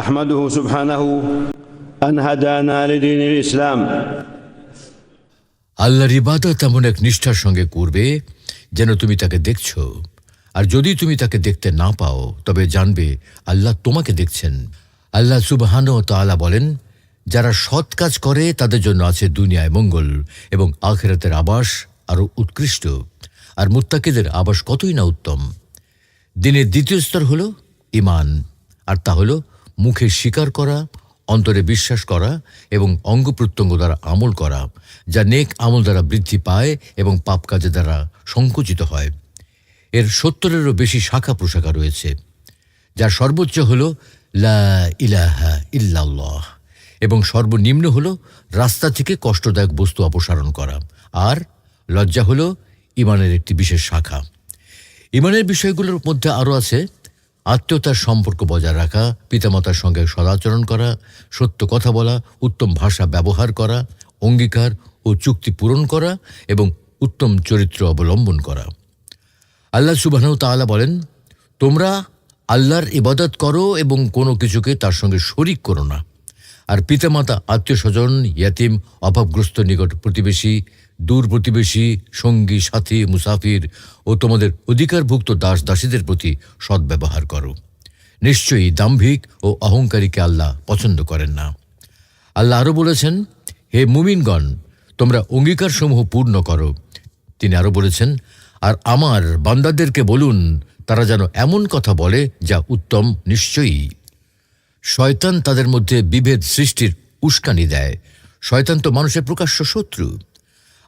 أحمده سبحانه أن هدانا لدين الإسلام। আল্লাহর ইবাদত এমন এক নিষ্ঠার সঙ্গে করবে যেন তুমি তাকে দেখছো, আর যদি তুমি তাকে দেখতে না পাও তবে জানবে আল্লাহ তোমাকে দেখছেন। আল্লাহ সুবহানাহু ওয়া তাআলা বলেন, যারা সৎ কাজ করে তাদের জন্য আছে দুনিয়ায় মঙ্গল এবং আখিরাতের আবাস আরো উৎকৃষ্ট। আর মুত্তাকিদের আবাস কতই না উত্তম। দিনের দ্বিতীয় স্তর হলো ঈমান, আর তা হলো মুখে স্বীকার করা, অন্তরে বিশ্বাস করা এবং অঙ্গ প্রত্যঙ্গ দ্বারা আমল করা, যা নেক আমল দ্বারা বৃদ্ধি পায় এবং পাপ কাজে দ্বারা সংকুচিত হয়। এর 70-এরও বেশি শাখা প্রশাখা রয়েছে, যার সর্বোচ্চ হল লা ইলাহা ইল্লাল্লাহ এবং সর্বনিম্ন হল রাস্তা থেকে কষ্টদায়ক বস্তু অপসারণ করা। আর লজ্জা হল ঈমানের একটি বিশেষ শাখা। ঈমানের বিষয়গুলোর মধ্যে আরও আছে আত্মীয়তার সম্পর্ক বজায় রাখা, পিতামাতার সঙ্গে সদাচরণ করা, সত্য কথা বলা, উত্তম ভাষা ব্যবহার করা, অঙ্গীকার ও চুক্তি পূরণ করা এবং উত্তম চরিত্র অবলম্বন করা। আল্লাহ সুবহানাহু ওয়া তাআলা বলেন, তোমরা আল্লাহর ইবাদত করো এবং কোনো কিছুকে তার সঙ্গে শরিক করো না। আর পিতামাতা, আত্মীয় স্বজন, ইয়াতিম, অভাবগ্রস্ত নিকট প্রতিবেশী, দূর প্রতিবেশী, সঙ্গী সাথী, মুসাফির ও তোমাদের অধিকারভুক্ত দাস দাসীদের প্রতি সদ্ব্যবহার করো। নিশ্চয়ই দাম্ভিক ও অহংকারীকে আল্লাহ পছন্দ করেন না। আল্লাহ আরও বলেছেন, হে মুমিনগণ, তোমরা অঙ্গীকারসমূহ পূর্ণ করো। তিনি আরও বলেছেন, আর আমার বান্দাদেরকে বলুন তারা যেন এমন কথা বলে যা উত্তম। নিশ্চয়ই শয়তান তাদের মধ্যে বিভেদ সৃষ্টির উস্কানি দেয়। শয়তান তো মানুষের প্রকাশ্য শত্রু।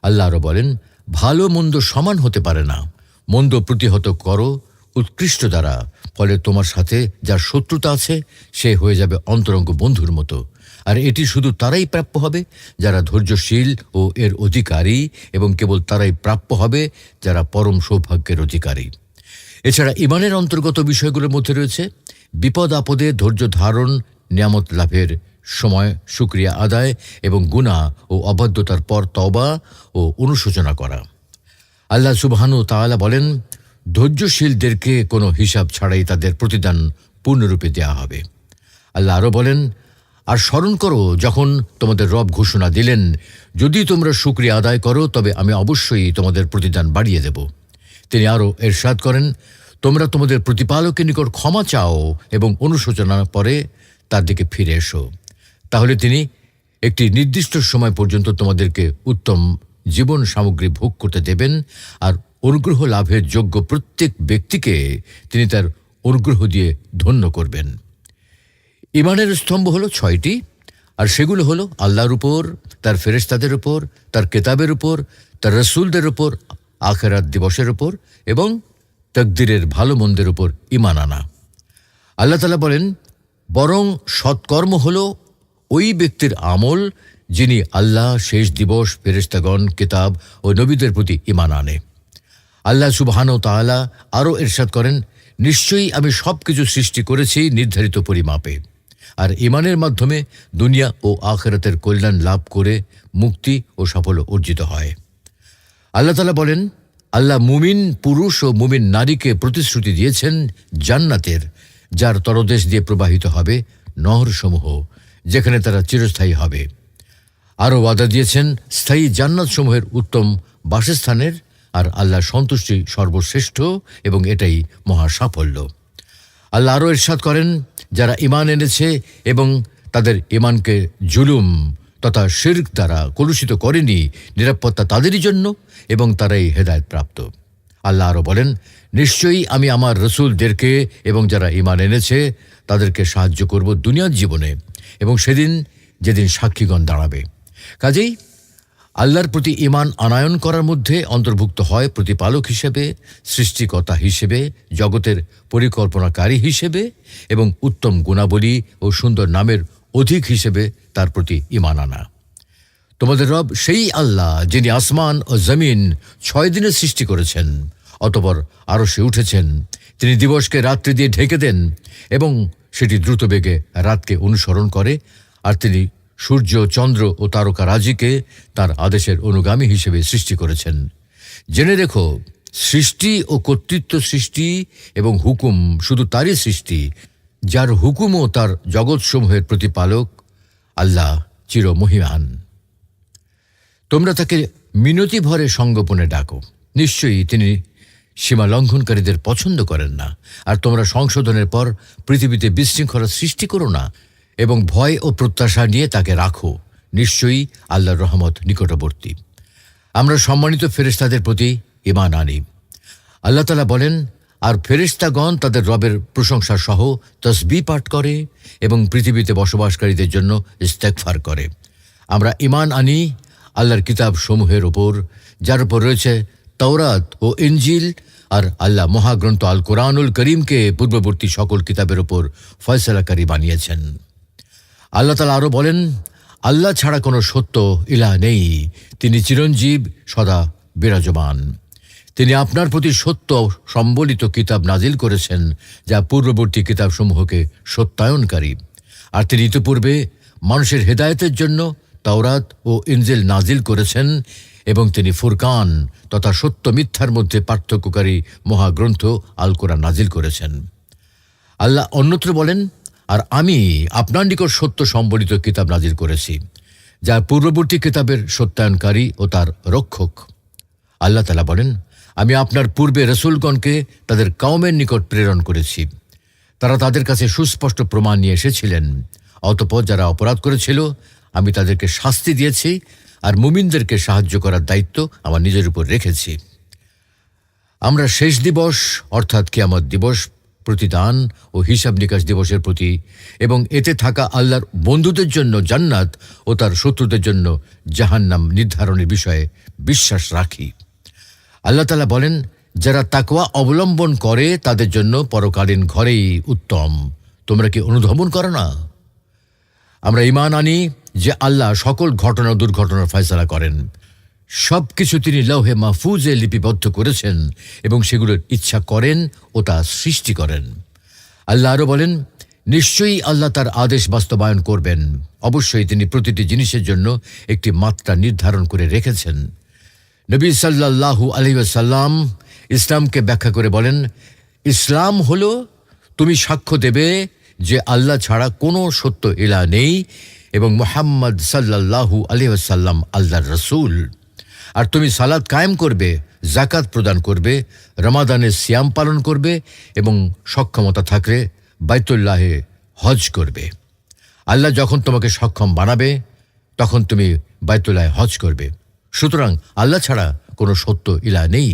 আল্লাহ আরও বলেন, ভালো মন্দ সমান হতে পারে না। মন্দ প্রতিহত করো উৎকৃষ্ট দ্বারা, ফলে তোমার সাথে যার শত্রুতা আছে সে হয়ে যাবে অন্তরঙ্গ বন্ধুর মতো। আর এটি শুধু তারাই প্রাপ্য হবে যারা ধৈর্যশীল ও এর অধিকারী, এবং কেবল তারাই প্রাপ্য হবে যারা পরম সৌভাগ্যের অধিকারী। এছাড়া ঈমানের অন্তর্গত বিষয়গুলোর মধ্যে রয়েছে বিপদ আপদে ধৈর্য ধারণ, নিয়ামত লাভের সময় শুকরিয়া আদায় এবং গুনাহ ও অবাধ্যতার পর তওবা ও অনুশোচনা করা। আল্লাহ সুবহানাহু ওয়া তাআলা বলেন, ধৈর্যশীলদেরকে কোনো হিসাব ছাড়াই তাদের প্রতিদান পূর্ণরূপে দেয়া হবে। আল্লাহ আরও বলেন, আর স্মরণ করো যখন তোমাদের রব ঘোষণা দিলেন, যদি তোমরা শুকরিয়া আদায় করো তবে আমি অবশ্যই তোমাদের প্রতিদান বাড়িয়ে দেব। তিনি আরও ইরশাদ করেন, তোমরা তোমাদের প্রতিপালকের নিকট ক্ষমা চাও এবং অনুশোচনার পরে তার দিকে ফিরে এসো। তাহলে তিনি একটি নির্দিষ্ট সময় পর্যন্ত তোমাদেরকে উত্তম জীবন সামগ্রী ভোগ করতে দেবেন, আর অনুগ্রহ লাভের যোগ্য প্রত্যেক ব্যক্তিকে তিনি তার অনুগ্রহ দিয়ে ধন্য করবেন। ঈমানের স্তম্ভ হলো 6টি, আর সেগুলো হলো আল্লাহর উপর, তার ফেরেশতাদের উপর, তার কিতাবের উপর, তার রাসূলদের উপর, আখিরাত দিবসের উপর এবং তাকদীরের ভালো মন্দের উপর ঈমান আনা। আল্লাহ তাআলা বলেন, বরং সৎকর্ম হলো ওই ব্যক্তির আমল যিনি আল্লাহ, শেষ দিবস, ফেরেশতাগণ, কিতাব ও নবীদের প্রতি ঈমান আনে। আল্লাহ সুবহানাহু ওয়া তাআলা আরও ইরশাদ করেন, নিশ্চয়ই আমি সব কিছু সৃষ্টি করেছি নির্ধারিত পরিমাপে। আর ঈমানের মাধ্যমে দুনিয়া ও আখিরাতের কল্যাণ লাভ করে মুক্তি ও সাফল্য অর্জিত হয়। আল্লাহ তাআলা বলেন, আল্লাহ মুমিন পুরুষ ও মুমিন নারীকে প্রতিশ্রুতি দিয়েছেন জান্নাতের, যার তলদেশ দিয়ে প্রবাহিত হবে নহরসমূহ, যেখানে তারা চিরস্থায়ী হবে। আরও ওয়াদা দিয়েছেন স্থায়ী জান্নাতসমূহের উত্তম বাসস্থানের, আর আল্লাহ সন্তুষ্টি সর্বশ্রেষ্ঠ এবং এটাই মহা সাফল্য। আল্লাহ আরও ইরশাদ করেন, যারা ঈমান এনেছে এবং তাদের ঈমানকে জুলুম তথা শিরক দ্বারা কলুষিত করেনি, নিরাপত্তা তাদেরই জন্য এবং তারাই হেদায়েত প্রাপ্ত। আল্লাহ আরও বলেন, নিশ্চয়ই আমি আমার রসুলদেরকে এবং যারা ঈমান এনেছে তাদেরকে সাহায্য করব দুনিয়ার জীবনে এবং সেদিন যেদিন সাক্ষীগণ দাঁড়াবে। কাজেই আল্লাহর প্রতি ঈমান আনয়ন করার মধ্যে অন্তর্ভুক্ত হয় প্রতিপালক হিসেবে, সৃষ্টিকর্তা হিসেবে, জগতের পরিকল্পনাকারী হিসেবে এবং উত্তম গুণাবলী ও সুন্দর নামের অধিক হিসেবে তার প্রতি ঈমান আনা। তোমাদের রব সেই আল্লাহ যিনি আসমান ও জমিন 6 দিনে সৃষ্টি করেছেন, অতঃপর আরশে উঠেছেন। তিনি দিবসকে রাত্রি দিয়ে ঢেকে দেন এবং সেটি দ্রুত বেগে রাতকে অনুসরণ করে, আর তিনি সূর্য, চন্দ্র ও তারকারাজিকে তার আদেশের অনুগামী হিসেবে সৃষ্টি করেছেন। জেনে রেখো, সৃষ্টি ও কর্তৃত্ব সৃষ্টি এবং হুকুম শুধু তারই সৃষ্টি, যার হুকুমও তার জগৎসমূহের প্রতিপালক আল্লাহ চিরমহিমান। তোমরা তাকে মিনতি ভরে সঙ্গোপনে ডাকো, নিশ্চয়ই তিনি সীমা লঙ্ঘনকারীদের পছন্দ করেন না। আর তোমরা সংশোধনের পর পৃথিবীতে বিশৃঙ্খলা সৃষ্টি করো না, এবং ভয় ও প্রত্যাশা নিয়ে তাকে রাখো, নিশ্চয়ই আল্লাহর রহমত নিকটবর্তী। আমরা সম্মানিত ফেরেশতাদের প্রতি ঈমান আনি। আল্লাহ তাআলা বলেন, আর ফেরেশতাগণ তাদের রবের প্রশংসা সহ তসবিহ পাঠ করে এবং পৃথিবীতে বসবাসকারীদের জন্য ইস্তেগফার করে। আমরা ঈমান আনি আল্লাহর কিতাব সমূহের ওপর, যার উপর রয়েছে তাওরাত ও ইনজিল, আর আল্লাহ মহাগ্রন্থ আল কোরআনুল করিমকে পূর্ববর্তী সকল কিতাবের ওপর ফয়সালাকারী বানিয়েছেন। আল্লাহ তাআলা আরও বলেন, আল্লাহ ছাড়া কোনো সত্য ইলাহ নেই, তিনি চিরঞ্জীব, সদা বিরাজমান। তিনি আপনার প্রতি সত্য সম্বলিত কিতাব নাজিল করেছেন, যা পূর্ববর্তী কিতাবসমূহকে সত্যায়নকারী। আর তিনি ইতিপূর্বে মানুষের হেদায়েতের জন্য তাওরাত ও ইনজিল নাজিল করেছেন, এবং তিনি ফুরকান তথা সত্য মিথ্যার মধ্যে পার্থক্যকারী মহাগ্রন্থ আল কোরআন নাজিল করেছেন। আল্লাহ অন্যত্র বলেন, আর আমি আপনার নিকট সত্য সম্বলিত কিতাব নাজিল করেছি, যা পূর্ববর্তী কিতাবের সত্যায়নকারী ও তার রক্ষক। আল্লাহ তাআলা বলেন, আমি আপনার পূর্বে রসুলগণকে তাদের কওমের নিকট প্রেরণ করেছি, তারা তাদের কাছে সুস্পষ্ট প্রমাণ নিয়ে এসেছিলেন। অতঃপর যারা অপরাধ করেছিল আমি তাদেরকে শাস্তি দিয়েছি, আর মুমিনদেরকে সাহায্য করার দায়িত্ব আমার নিজের উপর রেখেছি। আমরা শেষ দিবস অর্থাৎ কিয়ামত দিবস, প্রতিদান ও হিসাব নিকাশ দিবসের প্রতি এবং এতে থাকা আল্লাহর বন্ধুদের জন্য জান্নাত ও তার শত্রুদের জন্য জাহান্নাম নির্ধারণের বিষয়ে বিশ্বাস রাখি। আল্লাহ তাআলা বলেন, যারা তাকওয়া অবলম্বন করে তাদের জন্য পরকালীন ঘরেই উত্তম। তোমরা কি অনুধাবন করো না? আমরা ঈমান আনি যে আল্লাহ সকল ঘটনা দুর্ঘটনার ফয়সালা করেন। সব কিছু তিনি লৌহে মাহফুজে লিপিবদ্ধ করেছেন এবং সেগুলোর ইচ্ছা করেন ও তা সৃষ্টি করেন। আল্লাহ আরও বলেন, নিশ্চয়ই আল্লাহ তার আদেশ বাস্তবায়ন করবেন। অবশ্যই তিনি প্রতিটি জিনিসের জন্য একটি মাত্রা নির্ধারণ করে রেখেছেন। নবী সাল্লাল্লাহু আলাইহি ওয়াসাল্লাম ইসলামকে ব্যাখ্যা করে বলেন, ইসলাম হলো তুমি সাক্ষ্য দেবে যে আল্লাহ ছাড়া কোনো সত্য ইলাহ নেই এবং মুহাম্মদ সাল্লাল্লাহু আলাইহি ওয়াসাল্লাম আল্লাহর রাসূল। আর তুমি সালাত কায়েম করবে, যাকাত প্রদান করবে, রমাদানের সিয়াম পালন করবে এবং সক্ষমতা থাকলে বাইতুল্লাহে হজ করবে। আল্লাহ যখন তোমাকে সক্ষম বানাবে তখন তুমি বাইতুল্লাহে হজ করবে। সুতরাং আল্লাহ ছাড়া কোনো সত্য ইলাহ নেই।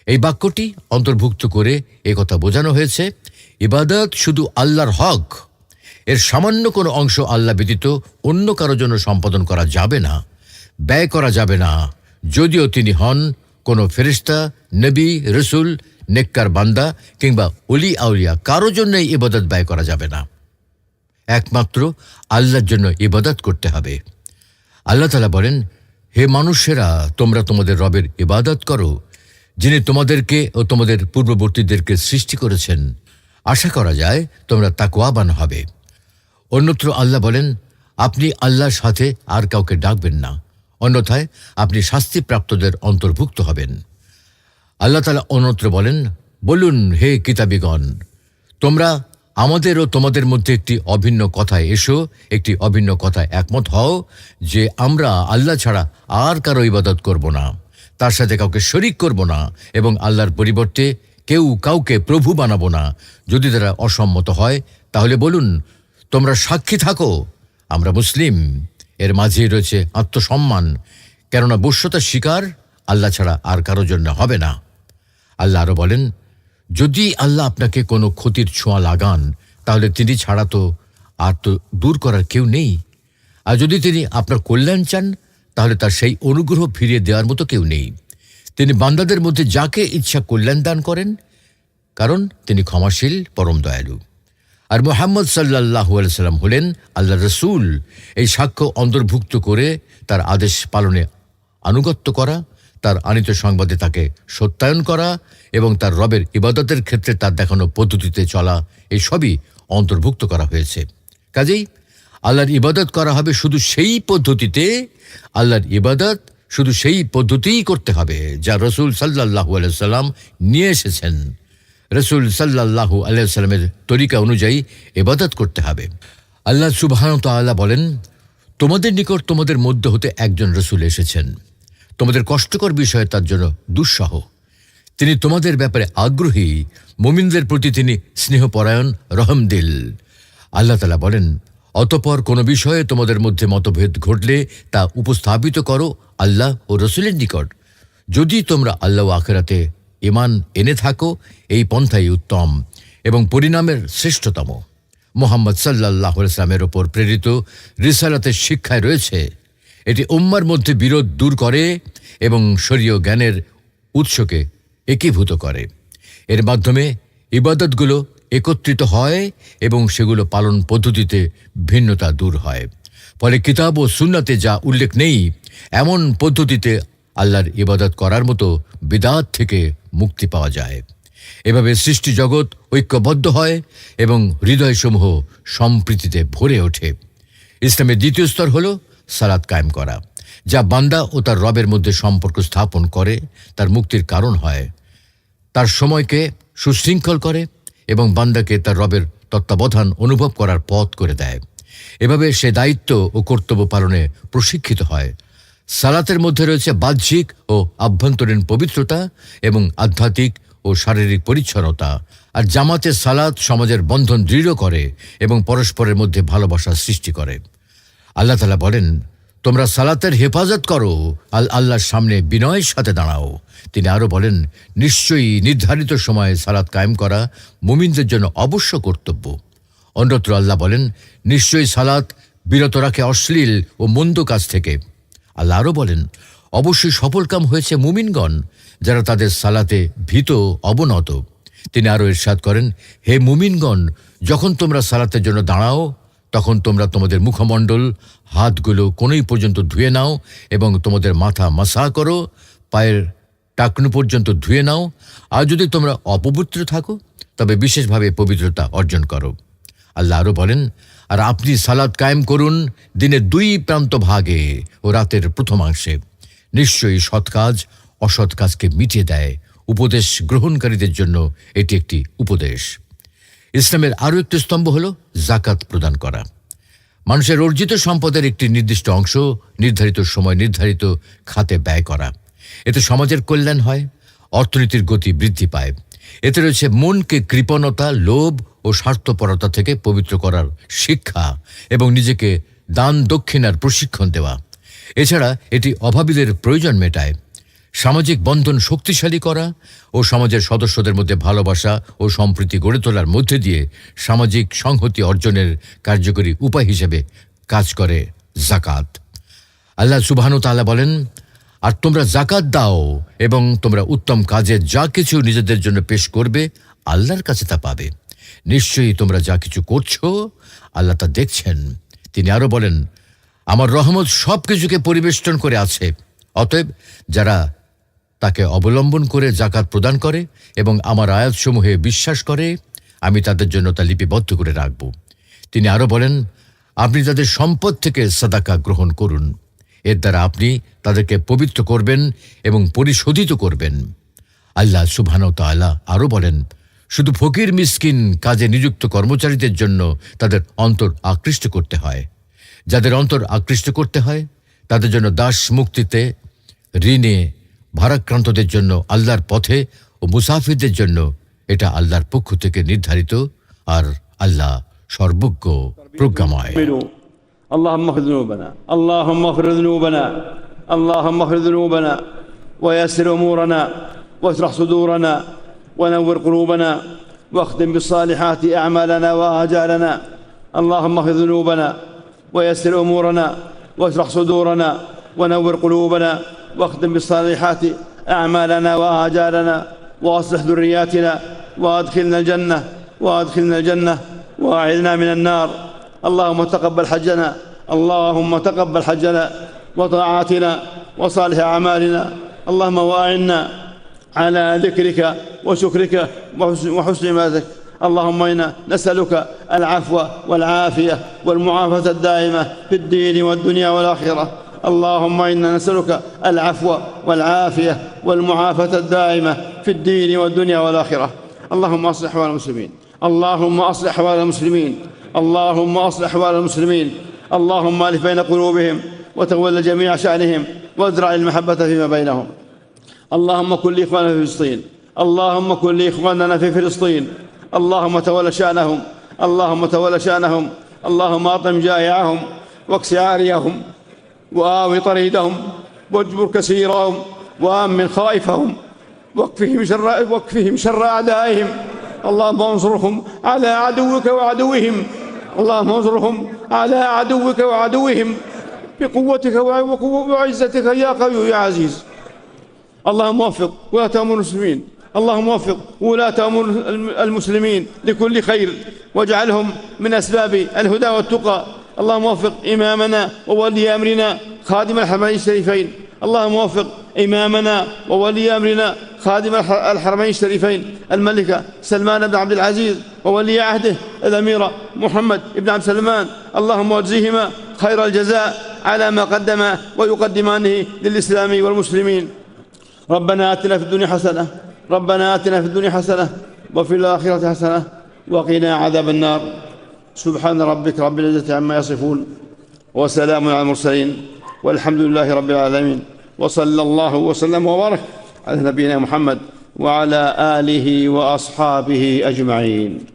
এই বাক্যটি অন্তর্ভুক্ত করে একথা বোঝানো হয়েছে, ইবাদত শুধু আল্লাহর হক, এর সামান্য কোনো অংশ আল্লাহ ব্যতীত অন্য কারো জন্য সম্পাদন করা যাবে না, ব্যয় করা যাবে না, যদিও তিনি হন কোনো ফেরেশতা, নবী, রসুল, নেককার বান্দা কিংবা ওলি আউলিয়া, কারো জন্যই ইবাদত ব্যয় করা যাবে না। একমাত্র আল্লাহর জন্য ইবাদত করতে হবে। আল্লাহ তাআলা বলেন, হে মানুষেরা, তোমরা তোমাদের রবের ইবাদত করো, যিনি তোমাদেরকে ও তোমাদের পূর্ববর্তীদেরকে সৃষ্টি করেছেন। আশা করা যায় তোমরা তাকওয়াবান হবে। অন্যত্র আল্লাহ বলেন, আপনি আল্লাহর সাথে আর কাউকে ডাকবেন না, অন্যথায় আপনি শাস্তিপ্রাপ্তদের অন্তর্ভুক্ত হবেন। আল্লাহ তাআলা অন্যত্র বলেন, বলুন হে কিতাবীগণ, তোমরা আমাদের ও তোমাদের মধ্যে একটি অভিন্ন কথায় এসো, একটি অভিন্ন কথায় একমত হও যে আমরা আল্লাহ ছাড়া আর কারো ইবাদত করব না, তার সাথে কাউকে শরীক করব না এবং আল্লাহর পরিবর্তে কেউ কাউকে প্রভু বানাবো না। যদি তারা অসম্মত হয় তাহলে বলুন, তোমরা সাক্ষী থাকো, আমরা মুসলিম। এর মাঝেই রয়েছে আত্মসম্মান, কেননা বশ্যতার শিকার আল্লাহ ছাড়া আর কারো জন্য হবে না। আল্লাহ আরও বলেন, যদি আল্লাহ আপনাকে কোনো ক্ষতির ছোঁয়া লাগান তাহলে তিনি ছাড়া তো আর তো দূর করার কেউ নেই। আর যদি তিনি আপনার কল্যাণ চান তাহলে তার সেই অনুগ্রহ ফিরিয়ে দেওয়ার মতো কেউ নেই। তিনি বান্দাদের মধ্যে যাকে ইচ্ছা কল্যাণ দান করেন, কারণ তিনি ক্ষমাশীল, পরম দয়ালু। আর মুহাম্মদ সাল্লাল্লাহু আলাইহি সাল্লাম হলেন আল্লাহর রাসূল। এই সাক্ষ্য অন্তর্ভুক্ত করে তার আদেশ পালনে আনুগত্য করা, তার আনিত সংবাদে তাকে সত্যায়ন করা এবং তার রবের ইবাদতের ক্ষেত্রে তার দেখানো পদ্ধতিতে চলা, এই সবই অন্তর্ভুক্ত করা হয়েছে। কাজেই আল্লাহর ইবাদত করা হবে শুধু সেই পদ্ধতিতে, আল্লাহর ইবাদত শুধু সেই পদ্ধতিই করতে হবে যা রাসূল সাল্লাল্লাহু আলাইহি সাল্লাম নিয়ে এসেছেন। রসুল সাল্লাল্লাহু আলাইহি ওয়াসাল্লামের তরিকা অনুযায়ী ইবাদত করতে হবে। আল্লাহ সুবহানাহু ওয়া তাআলা বলেন, তোমাদের নিকট তোমাদের মধ্য হতে একজন রসুল এসেছেন, তোমাদের কষ্টকর বিষয়ে তার জন্য দুঃসহ, তিনি তোমাদের ব্যাপারে আগ্রহী, মুমিনদের প্রতি তিনি স্নেহপরায়ণ, রহমদিল। আল্লাহ তাআলা বলেন, অতঃপর কোনো বিষয়ে তোমাদের মধ্যে মতভেদ ঘটলে তা উপস্থাপিত করো আল্লাহ ও রসুলের নিকট। যদি তোমরা আল্লাহ ও আখিরাতে ঈমান এনে থাকো, এই পন্থাই উত্তম এবং পরিণামের শ্রেষ্ঠতম। মুহাম্মদ সাল্লাল্লাহু আলাইহি ওয়াসাল্লামের ওপর প্রেরিত রিসালাতের শিক্ষায় রয়েছে, এটি উম্মার মধ্যে বিরোধ দূর করে এবং শরীয় জ্ঞানের উৎসকে একীভূত করে। এর মাধ্যমে ইবাদতগুলো একত্রিত হয় এবং সেগুলো পালন পদ্ধতিতে ভিন্নতা দূর হয়। ফলে কিতাব ও সুন্নাতে যা উল্লেখ নেই এমন পদ্ধতিতে আল্লাহর ইবাদত করার মতো বিদআত থেকে মুক্তি পাওয়া যায়। এভাবে সৃষ্টি জগৎ ঐক্যবদ্ধ হয় এবং হৃদয়সমূহ সম্প্রীতিতে ভরে ওঠে। ইসলামের দ্বিতীয় স্তর হল সালাত কায়েম করা, যা বান্দা ও তার রবের মধ্যে সম্পর্ক স্থাপন করে, তার মুক্তির কারণ হয়, তার সময়কে সুশৃঙ্খল করে এবং বান্দাকে তার রবের তত্ত্বাবধান অনুভব করার পথ করে দেয়। এভাবে সে দায়িত্ব ও কর্তব্য পালনে প্রশিক্ষিত হয়। সালাতের মধ্যে রয়েছে বাহ্যিক ও আভ্যন্তরীণ পবিত্রতা এবং আধ্যাত্মিক ও শারীরিক পরিচ্ছন্নতা। আর জামাতে সালাত সমাজের বন্ধন দৃঢ় করে এবং পরস্পরের মধ্যে ভালোবাসার সৃষ্টি করে। আল্লাহ তাআলা বলেন, তোমরা সালাতের হেফাজত করো, আল্লাহর সামনে বিনয়ের সাথে দাঁড়াও। তিনি আরও বলেন, নিশ্চয়ই নির্ধারিত সময়ে সালাত কায়েম করা মুমিনদের জন্য অবশ্য কর্তব্য। অন্যত্র আল্লাহ বলেন, নিশ্চয়ই সালাত বিরত রাখে অশ্লীল ও মন্দ কাজ থেকে। আল্লাহ আরও বলেন, অবশ্যই সফলকাম হয়েছে মুমিনগণ যারা তাদের সালাতে ভীত অবনত। তিনি আরও ইরশাদ করেন, হে মুমিনগণ, যখন তোমরা সালাতের জন্য দাঁড়াও তখন তোমরা তোমাদের মুখমণ্ডল, হাতগুলো কোনই পর্যন্ত ধুয়ে নাও এবং তোমাদের মাথা মাসা করো, পায়ের টাকনু পর্যন্ত ধুয়ে নাও। আর যদি তোমরা অপবিত্র থাকো তবে বিশেষভাবে পবিত্রতা অর্জন করো। আল্লাহ আরও বলেন, আর আপনি সালাত কায়েম করুন দিনের 2 প্রান্ত ভাগে ও রাতের প্রথমাংশে। নিশ্চয়ই সৎ কাজ অসৎ কাজকে মিটিয়ে দেয়। উপদেশ গ্রহণকারীদের জন্য এটি একটি উপদেশ। ইসলামের আরও একটি স্তম্ভ হল যাকাত প্রদান করা। মানুষের অর্জিত সম্পদের একটি নির্দিষ্ট অংশ নির্ধারিত সময় নির্ধারিত খাতে ব্যয় করা। এতে সমাজের কল্যাণ হয়, অর্থনীতির গতি বৃদ্ধি পায়। এতে রয়েছে মনকে কৃপণতা, লোভ ও স্বার্থপরতা থেকে পবিত্র করার শিক্ষা এবং নিজেকে দান দক্ষিণার প্রশিক্ষণ দেওয়া। এছাড়া এটি অভাবীদের প্রয়োজন মেটায়, সামাজিক বন্ধন শক্তিশালী করা ও সমাজের সদস্যদের মধ্যে ভালোবাসা ও সম্প্রীতি গড়ে তোলার মধ্যে দিয়ে সামাজিক সংহতি অর্জনের কার্যকরী উপায় হিসেবে কাজ করে যাকাত। আল্লাহ সুবহানাহু ওয়া তাআলা বলেন, আর তোমরা যাকাত দাও এবং তোমরা উত্তম কাজে যা কিছু নিজেদের জন্য পেশ করবে আল্লাহর কাছে তা পাবে। নিশ্চয়ই তোমরা যা কিছু করছো আল্লাহ তা দেখছেন। তিনি আরও বলেন, আমার রহমত সব কিছুকে পরিবেষ্টন করে আছে, অতএব যারা তাকে অবলম্বন করে যাকাত প্রদান করে এবং আমার আয়াতসমূহে বিশ্বাস করে আমি তাদের জন্য তা লিপিবদ্ধ করে রাখব। তিনি আরও বলেন, আপনি তাদের সম্পদ থেকে সাদাকা গ্রহণ করুন, এর দ্বারা আপনি তাদেরকে পবিত্র করবেন এবং পরিশোধিত করবেন। আল্লাহ সুবহানাহু ওয়া তাআলা আরও বলেন, শুধু ফকির মিসকিন কাজে নিযুক্ত কর্মচারীদের জন্য তাদের অন্তর আকৃষ্ট করতে হয়। যাদের অন্তর আকৃষ্ট করতে হয় তাদের জন্য দাস মুক্তিতে, ঋণে ভারাক্রান্তদের জন্য আল্লাহর পথে ও মুসাফিরদের জন্য এটা আল্লাহর পক্ষ থেকে নির্ধারিত, আর আল্লাহ সর্বজ্ঞ প্রজ্ঞাময়। اللهم اغفر ذنوبنا، اللهم اغفر ذنوبنا، اللهم اغفر ذنوبنا ويسر امورنا واشرح صدورنا ونور قلوبنا واختم بالصالحات اعمالنا واجالنا. اللهم اغفر ذنوبنا ويسر امورنا واشرح صدورنا ونور قلوبنا واختم بالصالحات اعمالنا واجالنا واصلح ذرياتنا وادخلنا الجنه واعذنا من النار. اللهم تقبل حجنا، اللهم تقبل حجنا وطاعاتنا وصالح أعمالنا. اللهم وأعنا على ذكرك وشكرك وحسن عبادتك. اللهم إنا نسألك العفو والعافية والمعافاة الدائمة في الدين والدنيا والآخرة. اللهم إنا نسألك العفو والعافية والمعافاة الدائمة في الدين والدنيا والآخرة. اللهم أصلح أحوال المسلمين، اللهم أصلح أحوال المسلمين، اللهم أصلح أحوال المسلمين، اللهم ألف بين قلوبهم وتولى جميع شأنهم وازرع المحبة فيما بينهم. اللهم كن لإخواننا في فلسطين، اللهم كن لإخواننا في فلسطين، اللهم تولى شأنهم، اللهم تولى شأنهم، اللهم أطعم جائعهم واكس عاريهم وآوي طريدهم واجبر كسيرهم وآمن خائفهم واكفهم شر أعدائهم. اللهم انصرهم على عدوك وعدوهم، اللهم انصرهم على عدوك وعدوهم بقوتك وعزتك يا قوي يا عزيز. اللهم وفق ولاة أمور المسلمين، اللهم وفق ولاة أمور المسلمين لكل خير واجعلهم من أسباب الهدى والتقى. اللهم وفق إمامنا وولي أمرنا خادم الحرمين الشريفين، اللهم وفق إمامنا وولي أمرنا خادم الحرمين الشريفين الملكة سلمان بن عبد العزيز وولي عهده الأمير محمد بن عبد سلمان، اللهم واجزهما خير الجزاء على ما قدما ويقدمانه للإسلام والمسلمين. ربنا آتنا في الدنيا حسنة، ربنا آتنا في الدنيا حسنة وفي الآخرة حسنة وقنا عذاب النار. سبحان ربك رب العزة عما يصفون وسلام على المرسلين والحمد لله رب العالمين، وصلى الله وسلم وبارك على نبينا محمد وعلى آله وأصحابه أجمعين.